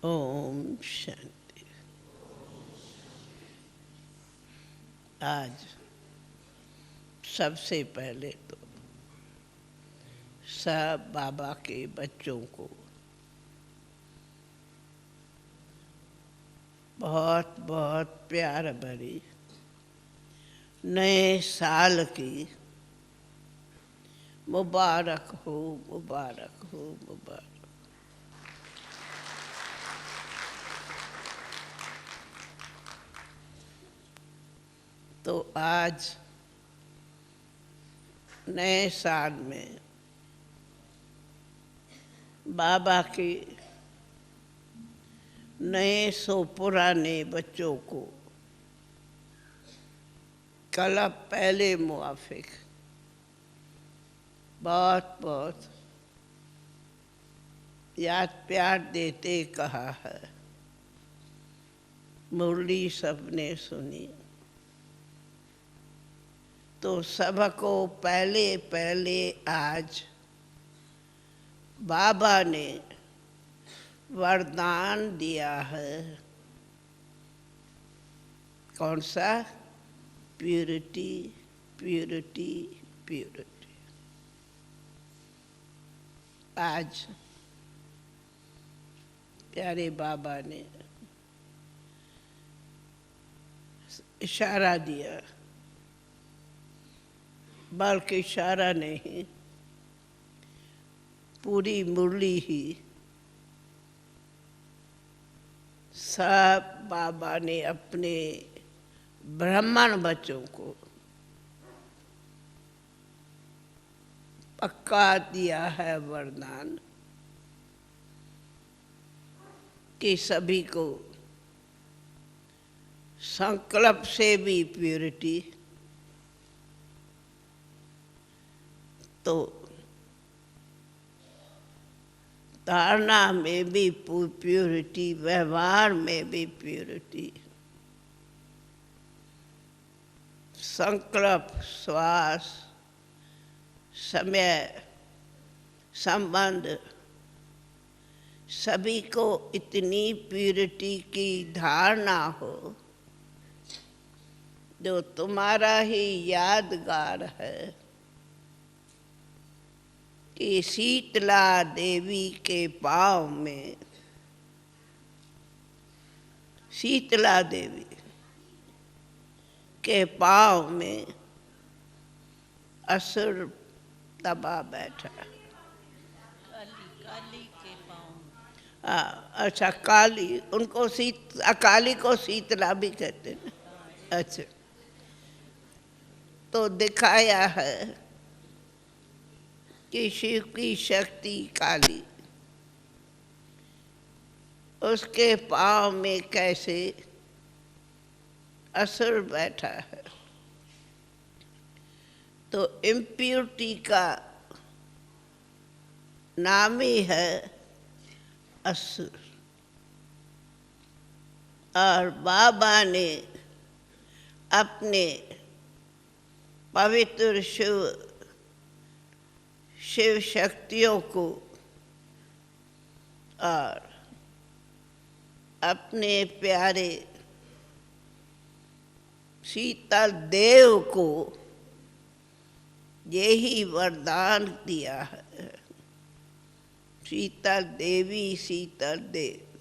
ओम शांति। आज सबसे पहले तो सब बाबा के बच्चों को बहुत बहुत प्यार भरी नए साल की मुबारक हो, मुबारक हो, मुबारक। तो आज नए साल में बाबा के नए सो पुराने बच्चों को कल पहले मुआफिक बहुत बहुत याद प्यार देते कहा है। मुरली सबने सुनी तो सबको पहले पहले आज बाबा ने वरदान दिया है। कौन सा? Purity, purity, purity. आज प्यारे बाबा ने इशारा दिया, बल्कि इशारा नहीं, पूरी मुरली ही सब बाबा ने अपने ब्राह्मण बच्चों को पक्का दिया है वरदान कि सभी को संकल्प से भी प्यूरिटी, तो धारणा में भी प्यूरिटी, व्यवहार में भी प्यूरिटी, संकल्प, श्वास, समय, संबंध, सभी को इतनी प्यूरिटी की धारणा हो जो तुम्हारा ही यादगार है कि शीतला देवी के पाँव में, शीतला देवी के पाँव में असुर दबा बैठा। काली के पाँव। अच्छा, काली, उनको अकाली को शीतला भी कहते हैं। अच्छा, तो दिखाया है कि शिव की शक्ति काली उसके पाँव में कैसे असुर बैठा है। तो इम्प्योरिटी का नाम ही है असुर। और बाबा ने अपने पवित्र शिव शक्तियों को और अपने प्यारे शीतल देव को यही वरदान दिया है। शीतल देवी, शीतल देव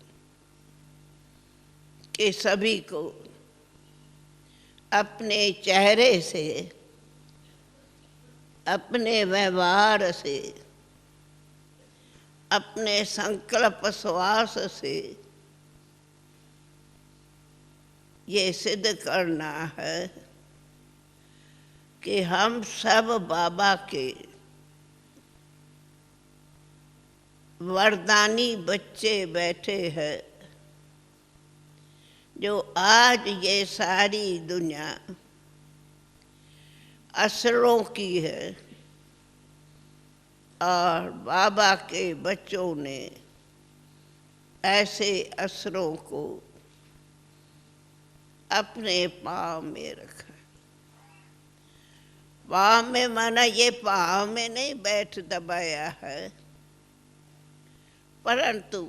के सभी को अपने चेहरे से, अपने व्यवहार से, अपने संकल्प श्वास से ये सिद्ध करना है कि हम सब बाबा के वरदानी बच्चे बैठे हैं, जो आज ये सारी दुनिया असुरों की है और बाबा के बच्चों ने ऐसे असुरों को अपने पाँव में रखा। पाँव में माना ये पाँव में नहीं बैठ दबाया है, परंतु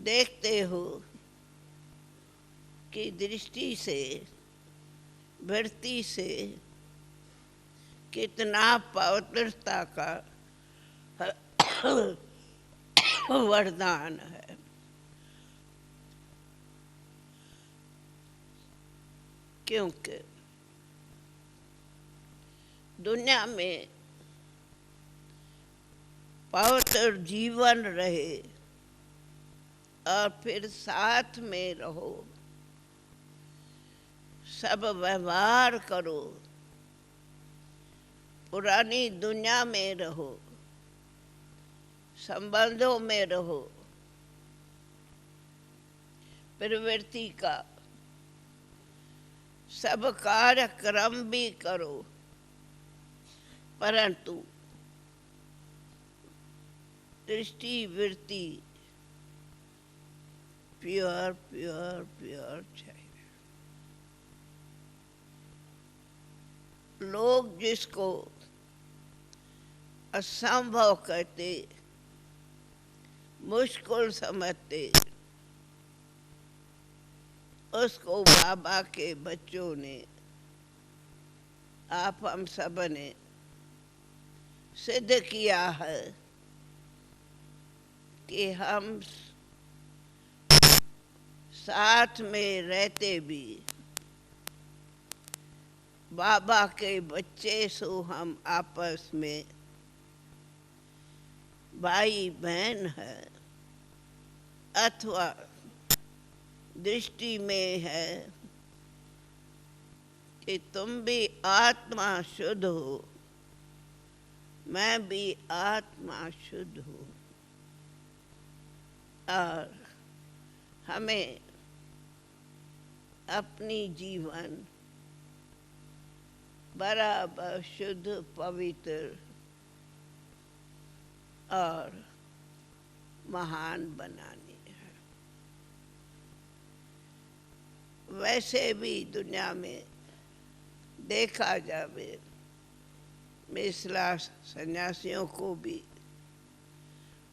देखते हो कि दृष्टि से, वृत्ति से कितना पवित्रता का वरदान है। क्योंकि दुनिया में पवित्र जीवन रहे और फिर साथ में रहो, सब व्यवहार करो, पुरानी दुनिया में रहो, संबंधों में रहो, प्रवृत्ति का सब कार्यक्रम भी करो, परंतु दृष्टि वृत्ति प्योर प्योर प्योर चाहिए। लोग जिसको असंभव कहते, मुश्किल समझते, उसको बाबा के बच्चों ने, आप हम सब ने सिद्ध किया है कि हम साथ में रहते भी बाबा के बच्चे सो हम आपस में भाई बहन है, अथवा दृष्टि में है कि तुम भी आत्मा शुद्ध हो, मैं भी आत्मा शुद्ध हूँ, और हमें अपनी जीवन बराबर शुद्ध पवित्र और महान बनानी है। वैसे भी दुनिया में देखा जावे, मिसला सन्यासियों को भी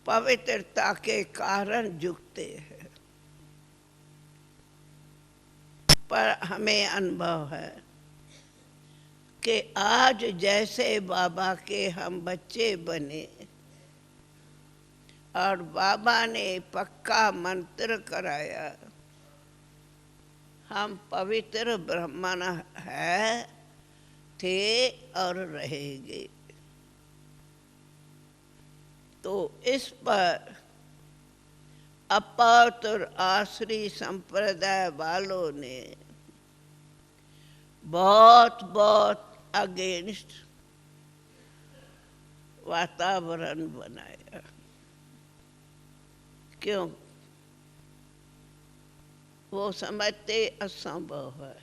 पवित्रता के कारण झुकते हैं, पर हमें अनुभव है कि आज जैसे बाबा के हम बच्चे बने और बाबा ने पक्का मंत्र कराया, हम पवित्र ब्राह्मण है, थे और रहेंगे। तो इस पर अपौत्र आश्री संप्रदाय वालों ने बहुत बहुत अगेंस्ट वातावरण बनाया। क्यों? वो समझते असंभव है,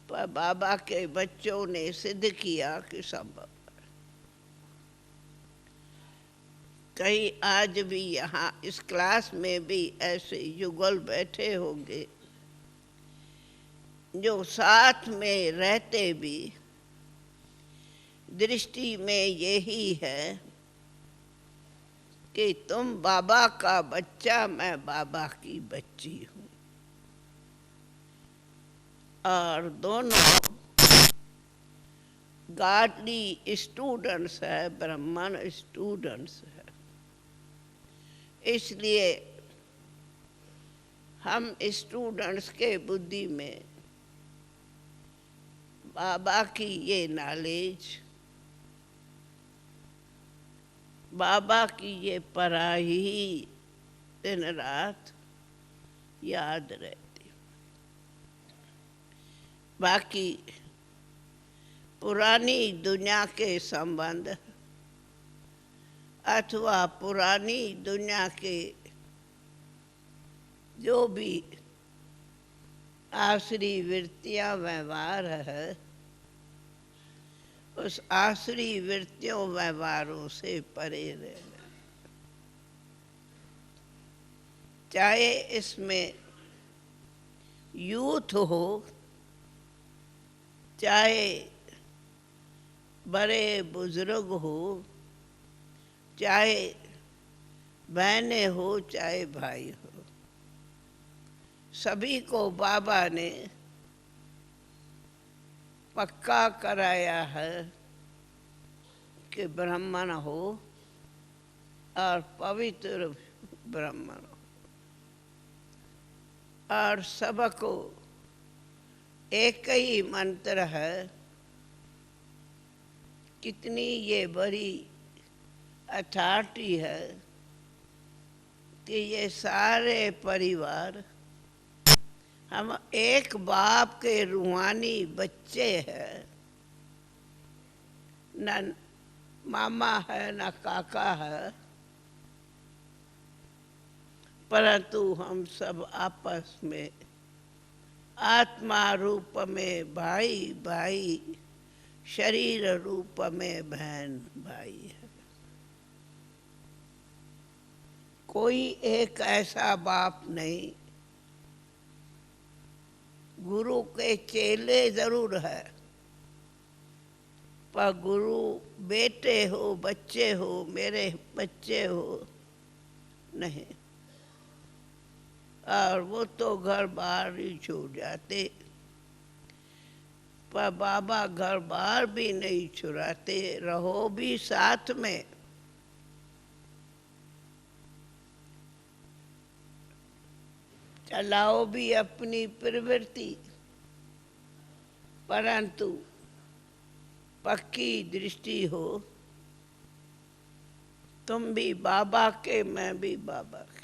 पर बाबा के बच्चों ने सिद्ध किया कि संभव है। कहीं आज भी यहाँ इस क्लास में भी ऐसे युगल बैठे होंगे जो साथ में रहते भी दृष्टि में यही है कि तुम बाबा का बच्चा, मैं बाबा की बच्ची हूँ, और दोनों गॉडली स्टूडेंट्स है, ब्राह्मण स्टूडेंट्स है। इसलिए हम स्टूडेंट्स के बुद्धि में बाबा की ये नॉलेज, बाबा की ये पढ़ाई दिन रात याद रहती। बाकी पुरानी दुनिया के संबंध अथवा पुरानी दुनिया के जो भी आसुरी वृत्तियां व्यवहार है, उस आसुरी वृत्तियों व्यवहारों से परे रहना। चाहे इसमें यूथ हो, चाहे बड़े बुजुर्ग हो, चाहे बहनें हो चाहे भाई हो, सभी को बाबा ने पक्का कराया है कि ब्राह्मण हो और पवित्र ब्राह्मण हो, और सबको एक ही मंत्र है। कितनी ये बड़ी अथॉरिटी है कि ये सारे परिवार हम एक बाप के रूहानी बच्चे हैं, न मामा है न काका है, परंतु हम सब आपस में आत्मा रूप में भाई भाई, शरीर रूप में बहन भाई है। कोई एक ऐसा बाप नहीं। गुरु के चेले जरूर है, पर गुरु बेटे हो, बच्चे हो, मेरे बच्चे हो नहीं। और वो तो घर बार ही छोड़ जाते, पर बाबा घर बार भी नहीं छुड़ाते। रहो भी साथ में, चलाओ भी अपनी प्रवृत्ति, परंतु पक्की दृष्टि हो। तुम भी बाबा के, मैं भी बाबा के।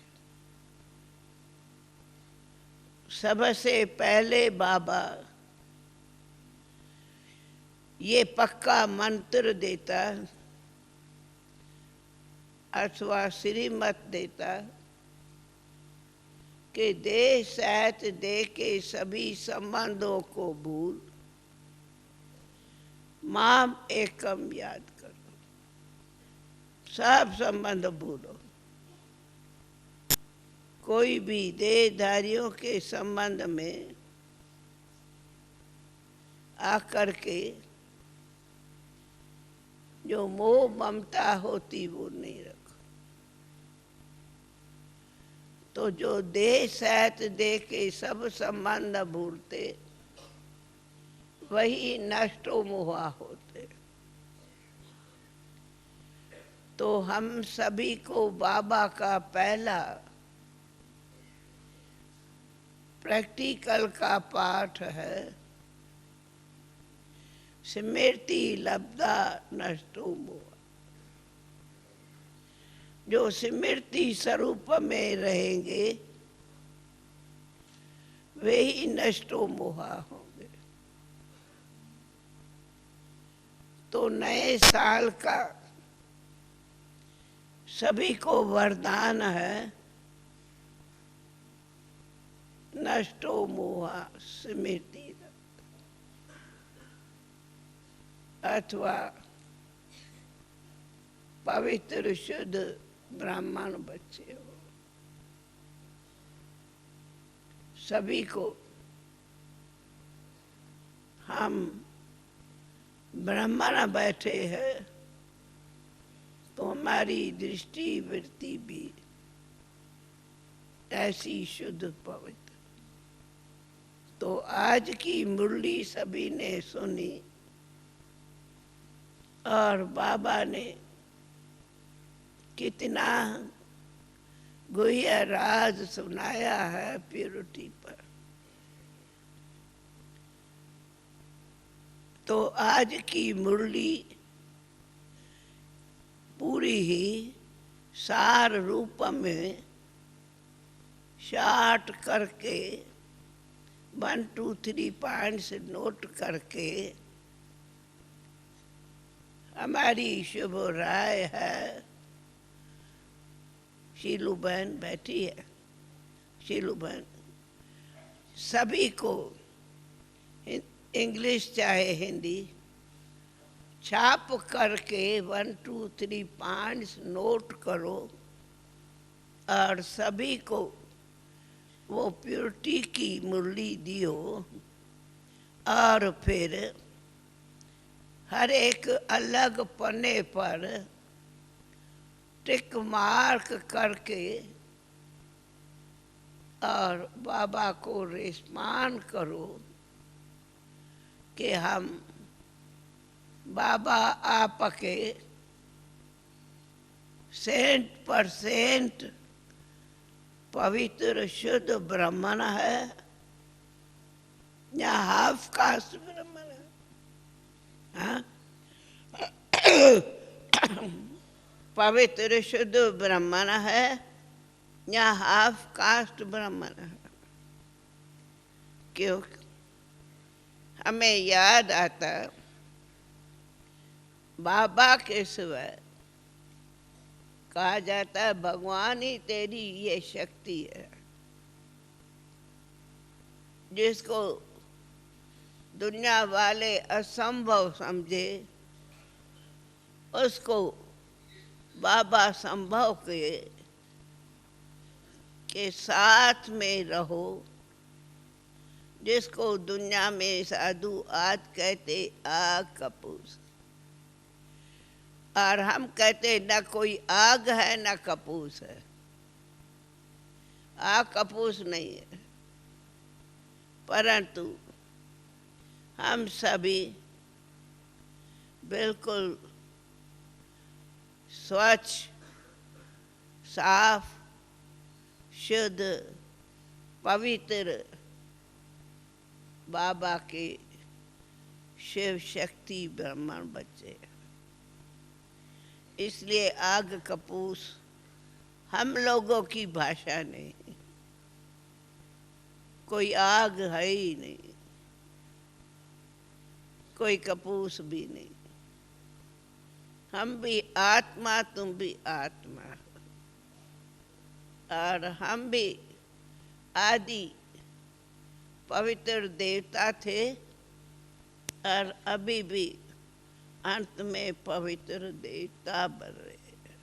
सबसे पहले बाबा ये पक्का मंत्र देता अथवा श्रीमत देता कि देह सहित दे के सभी संबंधों को भूल माम एकम याद करो। सब संबंध भूलो, कोई भी देहधारियों के संबंध में आकर के जो मोह ममता होती वो नहीं रखो। तो जो देह सहित दे के सब संबंध भूलते वही नष्टो मोहा होते। तो हम सभी को बाबा का पहला प्रैक्टिकल का पाठ है, स्मृति लब्धा नष्टो मोहा। जो स्मृति स्वरूप में रहेंगे वे ही नष्टो मोहा होंगे। तो नए साल का सभी को वरदान है, नष्टो मोहा स्मृति अथवा पवित्र शुद्ध ब्राह्मण बच्चे हो। सभी को हम ब्राह्मण बैठे हैं तो हमारी दृष्टि वृत्ति भी ऐसी शुद्ध पवित्र। तो आज की मुरली सभी ने सुनी और बाबा ने कितना गुह्य राज सुनाया है प्योरिटी पर। तो आज की मुरली पूरी ही सार रूप में शार्ट करके 1 2 3 पॉइंट्स नोट करके हमारी शुभ राय है। शीलू बहन बैठी है, शीलू बहन सभी को इंग्लिश चाहे हिंदी छाप करके 1 2 3 पॉइंट्स नोट करो और सभी को वो प्योरिटी की मुरली दियो। और फिर हर एक अलग पन्ने पर टिक मार्क करके और बाबा को रिस्पॉन्ड करो कि हम बाबा आपके 100% पवित्र शुद्ध ब्राह्मण है या हाफ कास्ट ब्राह्मण है? हाँ? पवित्र शुद्ध ब्राह्मण है या हाफ कास्ट ब्राह्मण है? क्यों? हमें याद आता बाबा के सिवाय कहा जाता है भगवान ही तेरी ये शक्ति है जिसको दुनिया वाले असंभव समझे उसको बाबा संभव के साथ में रहो। जिसको दुनिया में साधु आज कहते आग कपूस, और हम कहते न कोई आग है न कपूस है। आग कपूस नहीं है, परंतु हम सभी बिल्कुल स्वच्छ, साफ, शुद्ध, पवित्र बाबा के शिव शक्ति ब्राह्मण बच्चे। इसलिए आग कपूस हम लोगों की भाषा नहीं, कोई आग है ही नहीं, कोई कपूस भी नहीं। हम भी आत्मा, तुम भी आत्मा, और हम भी आदि पवित्र देवता थे और अभी भी अंत में पवित्र देवता बन रहे हैं।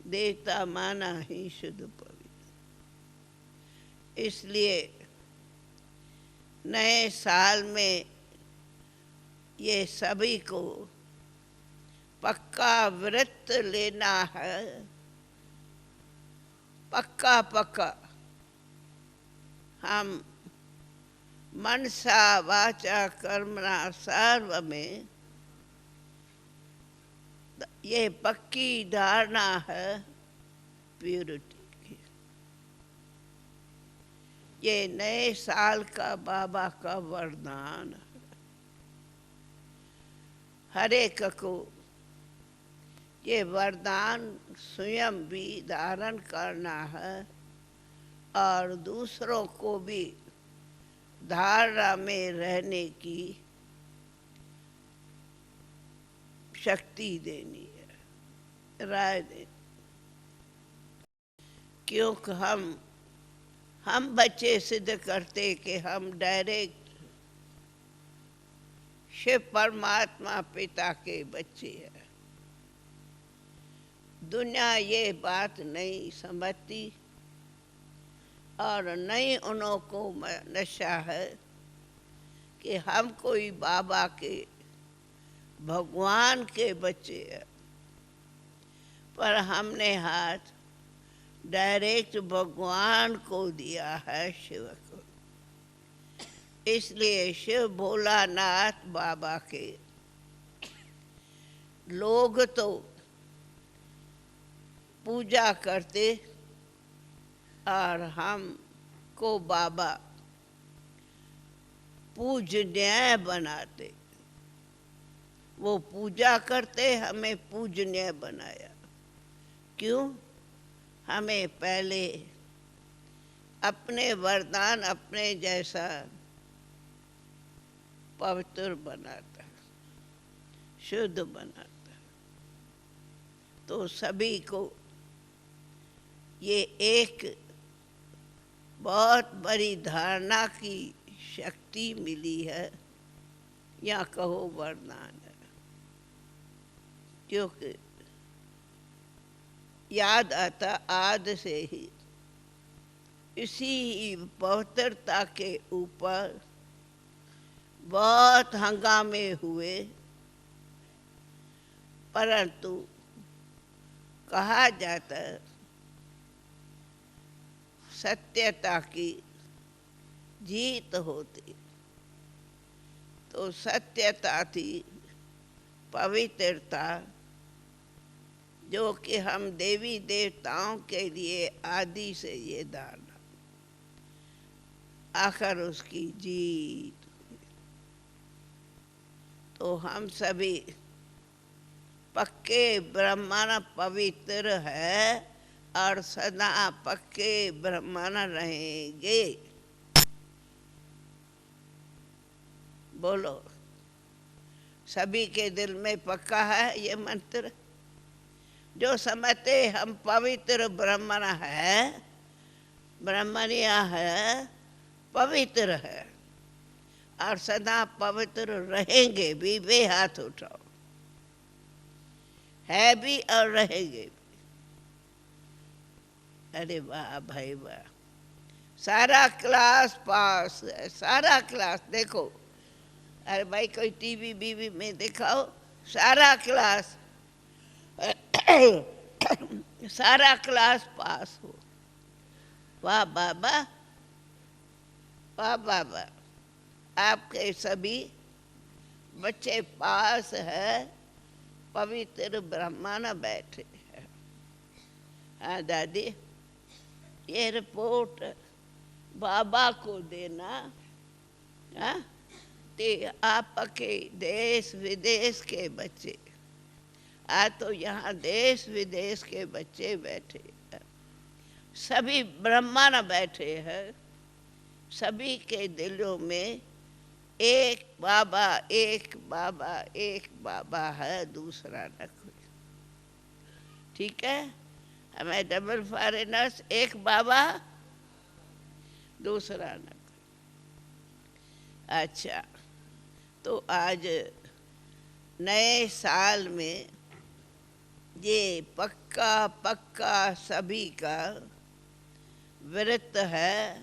देवता माना ही शुद्ध पवित्र। इसलिए नए साल में ये सभी को पक्का व्रत लेना है, पक्का पक्का। हम मनसा वाचा कर्मणा सर्व में ये पक्की धारणा है प्यूरिटी की। ये नए साल का बाबा का वरदान है। हर एक को ये वरदान स्वयं भी धारण करना है और दूसरों को भी धारणा में रहने की शक्ति देनी है, राय देनी। क्योंकि हम बच्चे सिद्ध करते कि हम डायरेक्ट शिव परमात्मा पिता के बच्चे हैं। दुनिया ये बात नहीं समझती और नहीं उन्हों को नशा है कि हम कोई बाबा के भगवान के बच्चे हैं। पर हमने हाथ डायरेक्ट भगवान को दिया है, शिव को। इसलिए शिव भोलानाथ बाबा के लोग तो पूजा करते और हमको बाबा पूजनीय बनाते। वो पूजा करते, हमें पूजनीय बनाया। क्यों? हमें पहले अपने वरदान अपने जैसा पवित्र बनाता, शुद्ध बनाता। तो सभी को ये एक बहुत बड़ी धारणा की शक्ति मिली है, या कहो वरदान है। क्योंकि याद आता आदि से ही इसी पवित्रता के ऊपर बहुत हंगामे हुए, परंतु कहा जाता है सत्यता की जीत होती, तो सत्यता थी, पवित्रता, जो कि हम देवी देवताओं के लिए आदि से ये दान, आखिर उसकी जीत। तो हम सभी पक्के ब्राह्मण पवित्र है और सदा पक्के ब्राह्मण रहेंगे। बोलो, सभी के दिल में पक्का है ये मंत्र? जो समझते हम पवित्र ब्राह्मण है, ब्राह्मणिया है, पवित्र है और सदा पवित्र रहेंगे भी, वे हाथ उठाओ। है भी और रहेंगे भी। अरे वाह भाई वाह, सारा क्लास पास है, सारा क्लास। देखो, अरे भाई कोई टीवी बीवी में दिखाओ, सारा क्लास सारा क्लास पास हो। वाह बाबा, वाह बाबा, आपके सभी बच्चे पास है, पवित्र ब्राह्मण बैठे हैं। हाँ दादी, ये रिपोर्ट बाबा को देना। हाँ, आपके देश विदेश के बच्चे, आज तो यहाँ देश विदेश के बच्चे बैठे हैं, सभी ब्राह्मण बैठे हैं, सभी के दिलों में एक बाबा, एक बाबा, एक बाबा है, दूसरा न कोई। ठीक है, हमें डबल फॉरेनर्स, एक बाबा, दूसरा न कोई। अच्छा, तो आज नए साल में ये पक्का पक्का सभी का व्रत है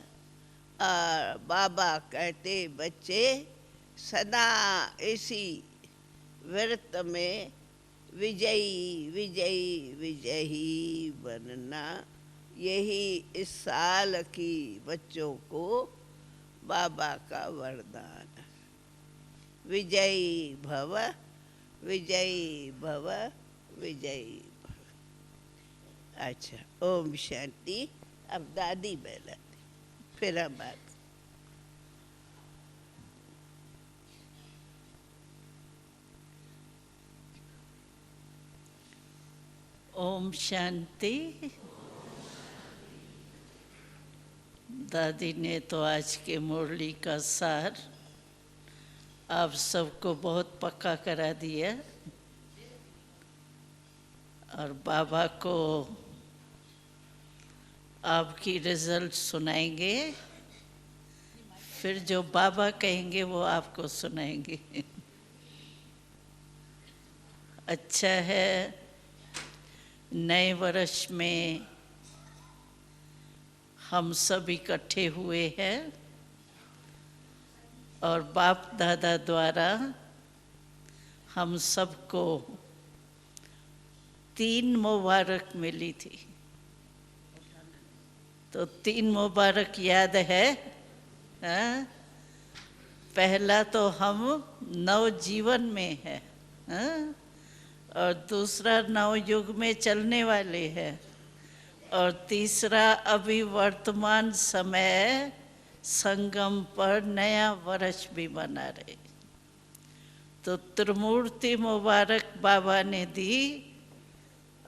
और बाबा कहते बच्चे सदा इसी व्रत में विजयी विजयी विजयी बनना, यही इस साल की बच्चों को बाबा का वरदान। विजयी भव, विजयी भव, विजयी भव। अच्छा, ओम शांति। अब दादी बैलाती, फिर हम बात। ओम शांति। दादी ने तो आज के मुरली का सार आप सबको बहुत पक्का करा दिया और बाबा को आपकी रिजल्ट सुनाएंगे, फिर जो बाबा कहेंगे वो आपको सुनाएंगे। अच्छा है, नए वर्ष में हम सब इकट्ठे हुए हैं और बाप दादा द्वारा हम सबको 3 मुबारक मिली थी। तो 3 मुबारक याद है? हाँ? पहला तो हम नवजीवन में है, हाँ? और दूसरा नवयुग में चलने वाले हैं और तीसरा अभी वर्तमान समय संगम पर नया वर्ष भी मना रहे। तो त्रिमूर्ति मुबारक बाबा ने दी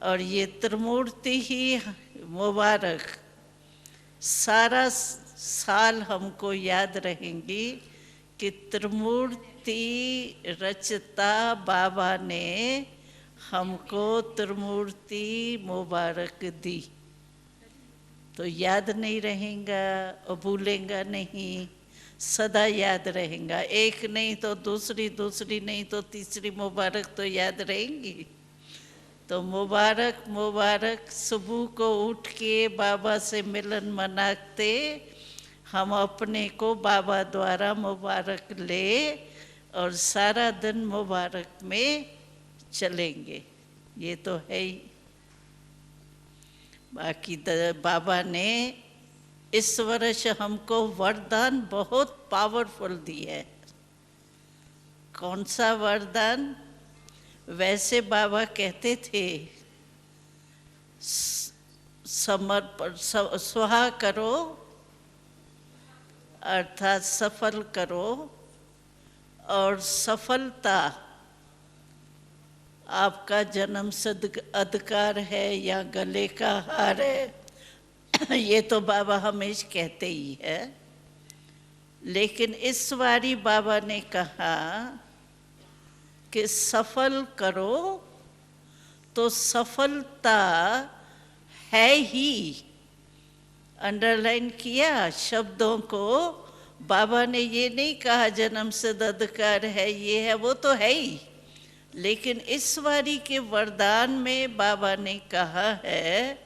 और ये त्रिमूर्ति ही मुबारक सारा साल हमको याद रहेंगी कि त्रिमूर्ति रचता बाबा ने हमको त्रिमूर्ति मुबारक दी। तो याद नहीं रहेगा और भूलेगा नहीं, सदा याद रहेगा। एक नहीं तो दूसरी, दूसरी नहीं तो तीसरी मुबारक तो याद रहेंगी। तो मुबारक मुबारक, सुबह को उठ के बाबा से मिलन मनाते हम अपने को बाबा द्वारा मुबारक ले और सारा दिन मुबारक में चलेंगे। ये तो है ही। बाकी बाबा ने इस वर्ष हमको वरदान बहुत पावरफुल दी है। कौन सा वरदान? वैसे बाबा कहते थे समर्पण स्वाहा करो अर्थात सफल करो, और सफलता आपका जन्म सिद्ध अधिकार है या गले का हार है, ये तो बाबा हमेशा कहते ही है। लेकिन इस बारी बाबा ने कहा कि सफल करो, तो सफलता है ही। अंडरलाइन किया शब्दों को। बाबा ने ये नहीं कहा जन्म सिद्ध अधिकार है, ये है, वो तो है ही। लेकिन इस बारी के वरदान में बाबा ने कहा है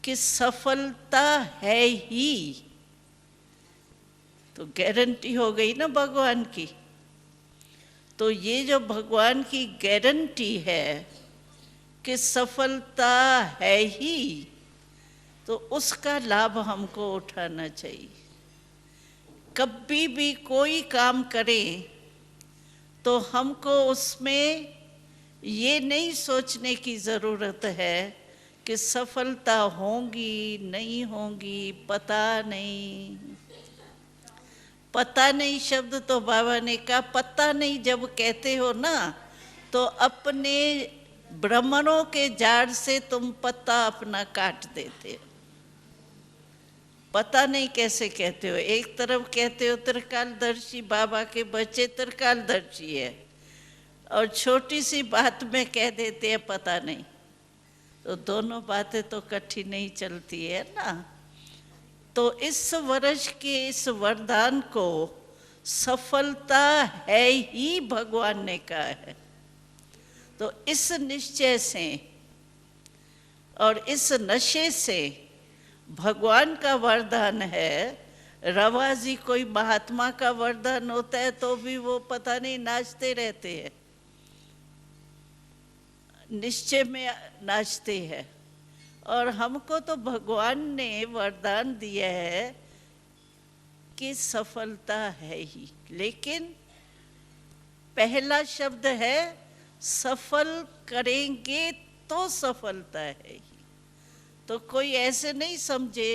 कि सफलता है ही। तो गारंटी हो गई ना भगवान की। तो ये जो भगवान की गारंटी है कि सफलता है ही, तो उसका लाभ हमको उठाना चाहिए। कभी भी कोई काम करें तो हमको उसमें ये नहीं सोचने की ज़रूरत है कि सफलता होंगी नहीं होंगी, पता नहीं। पता नहीं शब्द तो बाबा ने कहा, पता नहीं जब कहते हो ना, तो अपने ब्राह्मणों के जाड़ से तुम पत्ता अपना काट देते हो। पता नहीं कैसे कहते हो? एक तरफ कहते हो त्रिकालदर्शी, बाबा के बच्चे त्रिकालदर्शी है, और छोटी सी बात में कह देते हैं पता नहीं। तो दोनों बातें तो इकट्ठी नहीं चलती है ना। तो इस वर्ष के इस वरदान को सफलता है ही भगवान ने कहा है। तो इस निश्चय से और इस नशे से भगवान का वरदान है। रवाजी कोई महात्मा का वरदान होता है तो भी वो पता नहीं नाचते रहते हैं, निश्चय में नाचते हैं। और हमको तो भगवान ने वरदान दिया है कि सफलता है ही। लेकिन पहला शब्द है सफल करेंगे तो सफलता है ही। तो कोई ऐसे नहीं समझे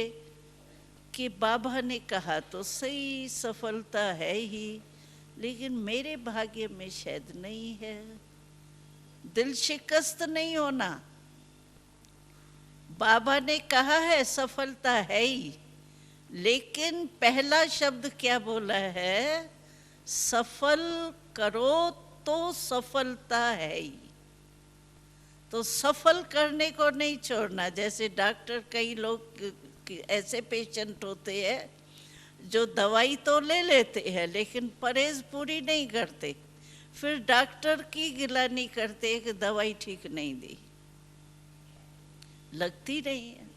कि बाबा ने कहा तो सही सफलता है ही, लेकिन मेरे भाग्य में शायद नहीं है। दिल शिकस्त नहीं होना। बाबा ने कहा है सफलता है ही, लेकिन पहला शब्द क्या बोला है? सफल करो तो सफलता है ही। तो सफल करने को नहीं छोड़ना। जैसे डॉक्टर, कई लोग ऐसे पेशेंट होते हैं जो दवाई तो ले लेते हैं लेकिन परहेज पूरी नहीं करते, फिर डॉक्टर की गिलानी करते हैं कि दवाई ठीक नहीं दी, लगती नहीं है।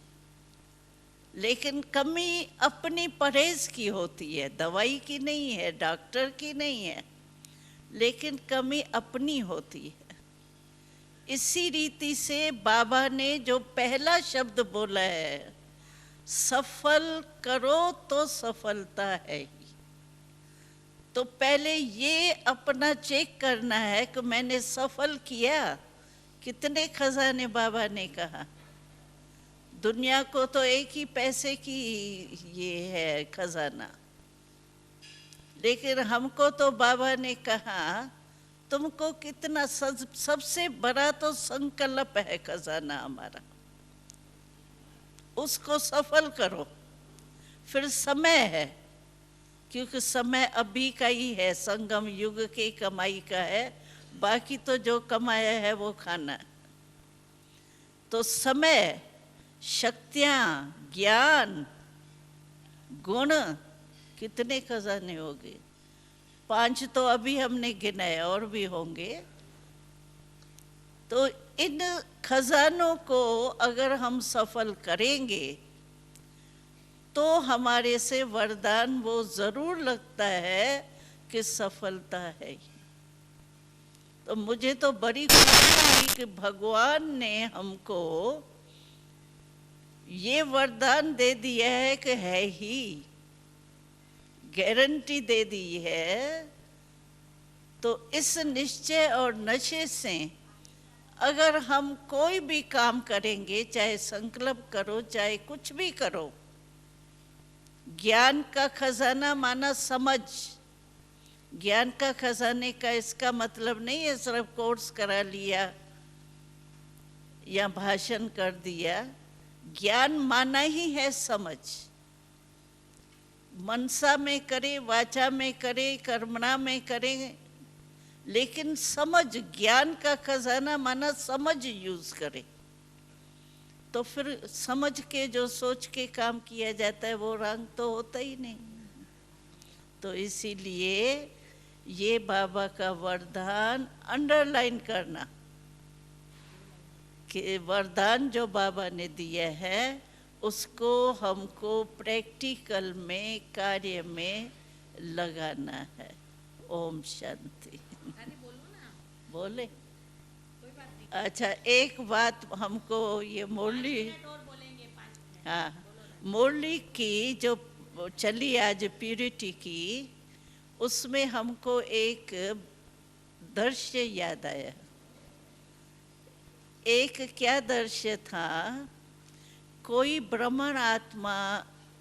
लेकिन कमी अपनी परहेज की होती है, दवाई की नहीं है, डॉक्टर की नहीं है, लेकिन कमी अपनी होती है। इसी रीति से बाबा ने जो पहला शब्द बोला है सफल करो तो सफलता है ही, तो पहले ये अपना चेक करना है कि मैंने सफल किया। कितने खजाने बाबा ने कहा। दुनिया को तो एक ही पैसे की ये है खजाना, लेकिन हमको तो बाबा ने कहा तुमको कितना सबसे बड़ा तो संकल्प है खजाना हमारा, उसको सफल करो। फिर समय है, क्योंकि समय अभी का ही है, संगम युग के कमाई का है, बाकी तो जो कमाया है वो खाना। तो समय, शक्तियाँ, ज्ञान, गुण, कितने खजाने हो गए। 5 तो अभी हमने गिनाए, और भी होंगे। तो इन खजानों को अगर हम सफल करेंगे तो हमारे से वरदान वो जरूर लगता है कि सफलता है ही। तो मुझे तो बड़ी खुशी हुई कि भगवान ने हमको ये वरदान दे दिया है कि है ही, गारंटी दे दी है। तो इस निश्चय और नशे से अगर हम कोई भी काम करेंगे, चाहे संकल्प करो चाहे कुछ भी करो, ज्ञान का खजाना माना समझ। ज्ञान का खजाने का इसका मतलब नहीं है सिर्फ कोर्स करा लिया या भाषण कर दिया। ज्ञान माना ही है समझ। मनसा में करे, वाचा में करे, कर्मणा में करे, लेकिन समझ, ज्ञान का खजाना माना समझ यूज करे। तो फिर समझ के जो सोच के काम किया जाता है वो रंग तो होता ही नहीं। तो इसीलिए ये बाबा का वरदान अंडरलाइन करना कि वरदान जो बाबा ने दिया है उसको हमको प्रैक्टिकल में, कार्य में लगाना है। ओम शांति। बोले? अच्छा, एक बात हमको ये मुरली, हाँ, मुरली की जो चली आज प्यूरिटी की, उसमें हमको एक दृश्य याद आया। एक क्या दृश्य था, कोई ब्राह्मण आत्मा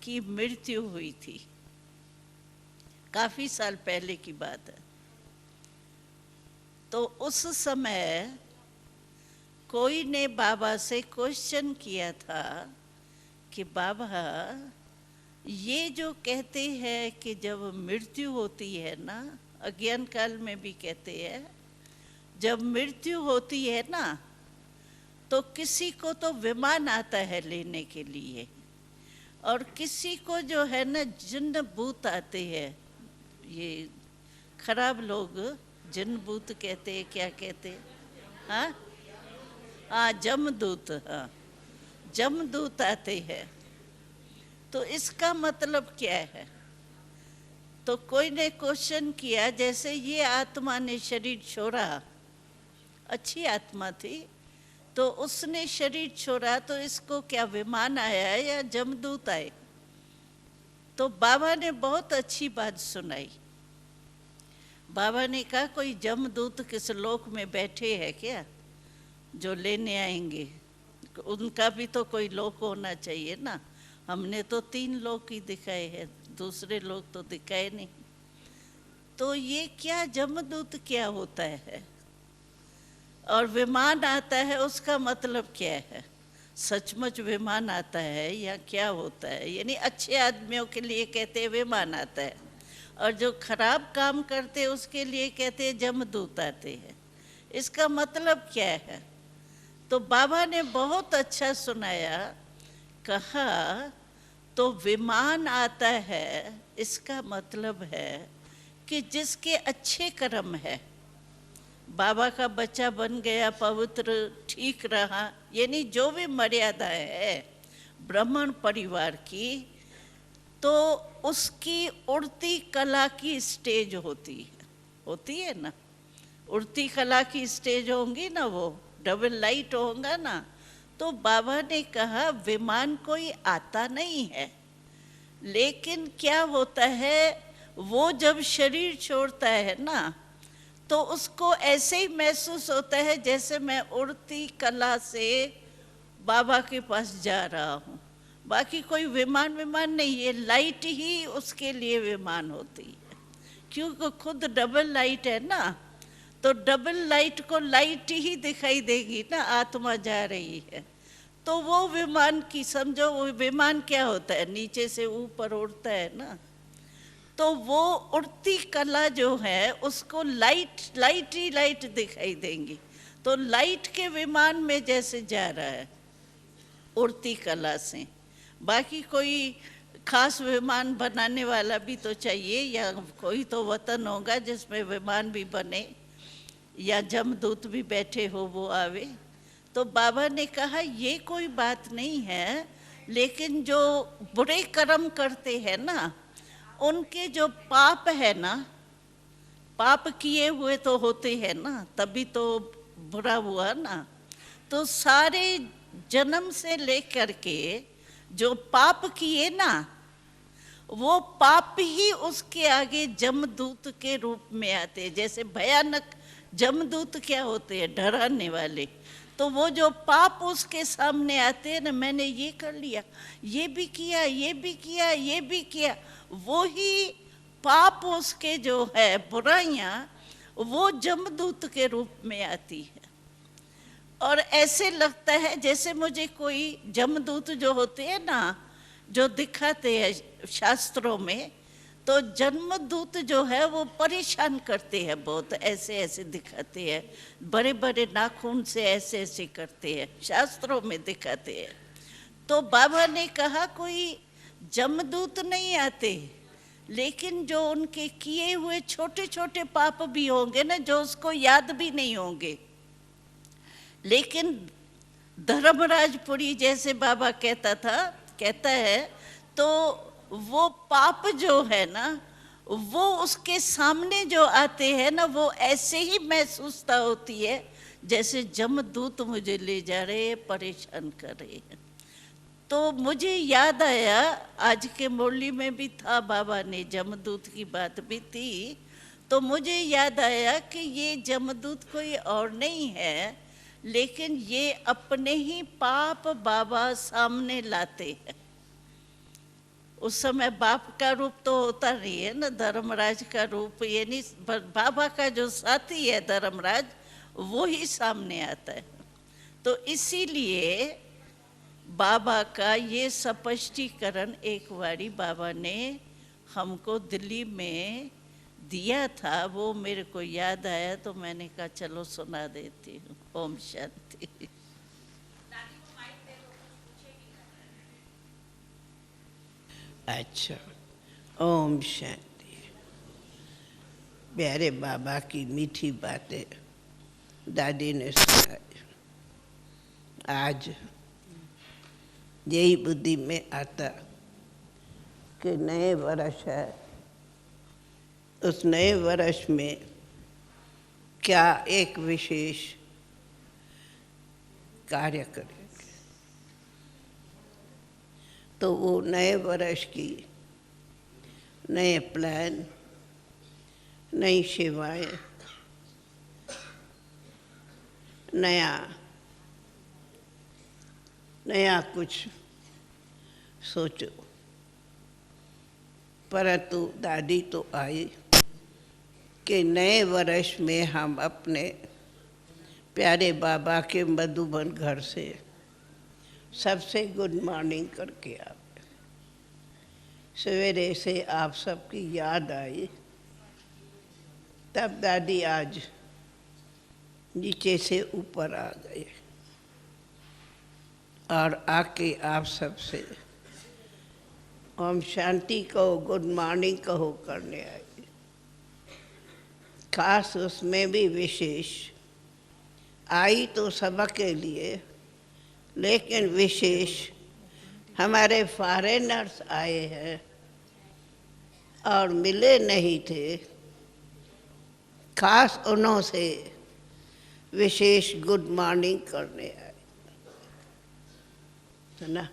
की मृत्यु हुई थी, काफी साल पहले की बात है। तो उस समय कोई ने बाबा से क्वेश्चन किया था कि बाबा, ये जो कहते हैं कि जब मृत्यु होती है ना, अज्ञान काल में भी कहते हैं, जब मृत्यु होती है ना तो किसी को तो विमान आता है लेने के लिए, और किसी को जो है ना जिन्न भूत आते हैं। ये खराब लोग जिन्न भूत कहते हैं, क्या कहते हैं? हाँ हाँ, जमदूत। हाँ, जमदूत आते हैं। तो इसका मतलब क्या है? तो कोई ने क्वेश्चन किया, जैसे ये आत्मा ने शरीर छोड़ा, अच्छी आत्मा थी, तो उसने शरीर छोड़ा, तो इसको क्या विमान आया है या जमदूत आए? तो बाबा ने बहुत अच्छी बात सुनाई। बाबा ने कहा, कोई जमदूत किस लोक में बैठे हैं क्या जो लेने आएंगे? उनका भी तो कोई लोक होना चाहिए ना। हमने तो 3 लोक ही दिखाए हैं, दूसरे लोग तो दिखाए नहीं। तो ये क्या जमदूत क्या होता है और विमान आता है, उसका मतलब क्या है? सचमुच विमान आता है या क्या होता है? यानी अच्छे आदमियों के लिए कहते हैं विमान आता है, और जो खराब काम करते हैं उसके लिए कहते हैं जमदूत आते हैं। इसका मतलब क्या है? तो बाबा ने बहुत अच्छा सुनाया। कहा तो विमान आता है, इसका मतलब है कि जिसके अच्छे कर्म है, बाबा का बच्चा बन गया, पवित्र ठीक रहा, यानी जो भी मर्यादा है ब्राह्मण परिवार की, तो उसकी उड़ती कला की स्टेज होती है ना। उड़ती कला की स्टेज होंगी ना, वो डबल लाइट होगा ना। तो बाबा ने कहा विमान कोई आता नहीं है, लेकिन क्या होता है, वो जब शरीर छोड़ता है ना तो उसको ऐसे ही महसूस होता है जैसे मैं उड़ती कला से बाबा के पास जा रहा हूँ। बाकी कोई विमान नहीं, ये लाइट ही उसके लिए विमान होती है, क्योंकि खुद डबल लाइट है ना। तो डबल लाइट को लाइट ही दिखाई देगी ना, आत्मा जा रही है। तो वो विमान की समझो, वो विमान क्या होता है, नीचे से ऊपर उड़ता है ना। तो वो उड़ती कला जो है उसको लाइट ही लाइट दिखाई देंगी। तो लाइट के विमान में जैसे जा रहा है उड़ती कला से। बाकी कोई खास विमान बनाने वाला भी तो चाहिए, या कोई तो वतन होगा जिसमें विमान भी बने, या जमदूत भी बैठे हो वो आवे। तो बाबा ने कहा ये कोई बात नहीं है, लेकिन जो बुरे कर्म करते हैं ना, उनके जो पाप है ना, पाप किए हुए तो होते हैं ना, तभी तो बुरा हुआ ना। तो सारे जन्म से लेकर के जो पाप किए ना, वो पाप ही उसके आगे जमदूत के रूप में आते हैं। जैसे भयानक जमदूत क्या होते हैं, डराने वाले, तो वो जो पाप उसके सामने आते हैं ना, मैंने ये कर लिया, ये भी किया, ये भी किया, ये भी किया, वो ही पाप उसके जो है बुराइयां, वो जमदूत के रूप में आती है। और ऐसे लगता है जैसे मुझे कोई जमदूत जो होते हैं ना, जो दिखाते हैं शास्त्रों में, तो जन्मदूत जो है वो परेशान करते हैं बहुत, ऐसे ऐसे दिखाते हैं, बड़े बड़े नाखून से ऐसे ऐसे करते हैं, शास्त्रों में दिखाते हैं। तो बाबा ने कहा कोई जमदूत नहीं आते, लेकिन जो उनके किए हुए छोटे छोटे पाप भी होंगे ना, जो उसको याद भी नहीं होंगे, लेकिन धर्मराजपुरी जैसे बाबा कहता है, तो वो पाप जो है ना, वो उसके सामने जो आते हैं ना, वो ऐसे ही महसूसता होती है जैसे जमदूत मुझे ले जा रहे हैं, परेशान कर रहे हैं। तो मुझे याद आया, आज के मुरली में भी था, बाबा ने जमदूत की बात भी थी, तो मुझे याद आया कि ये जमदूत कोई और नहीं है, लेकिन ये अपने ही पाप बाबा सामने लाते हैं। उस समय बाप का रूप तो होता नहीं है ना, धर्मराज का रूप, ये नहीं, बाबा का जो साथी है धर्मराज, वो ही सामने आता है। तो इसीलिए बाबा का ये स्पष्टीकरण एक बारी बाबा ने हमको दिल्ली में दिया था, वो मेरे को याद आया, तो मैंने कहा चलो सुना देती हूँ। ओम शांति। अच्छा, ओम शांति। प्यारे बाबा की मीठी बातें दादी ने सुनाई। आज यही बुद्धि में आता कि नए वर्ष है, उस नए वर्ष में क्या एक विशेष कार्य करेंगे। तो वो नए वर्ष की नए प्लान, नई सेवाएं, नया कुछ सोचो। परंतु दादी तो आई कि नए वर्ष में हम अपने प्यारे बाबा के मधुबन घर से सबसे गुड मॉर्निंग करके आए। सवेरे से आप सबकी याद आई, तब दादी आज नीचे से ऊपर आ गए और आके आप सबसे ओम शांति कहो, गुड मॉर्निंग कहो करने आई। खास उसमें भी विशेष आई तो सबक के लिए, लेकिन विशेष हमारे फॉरेनर्स आए हैं और मिले नहीं थे, खास उन्हों से विशेष गुड मॉर्निंग करने आए, है ना।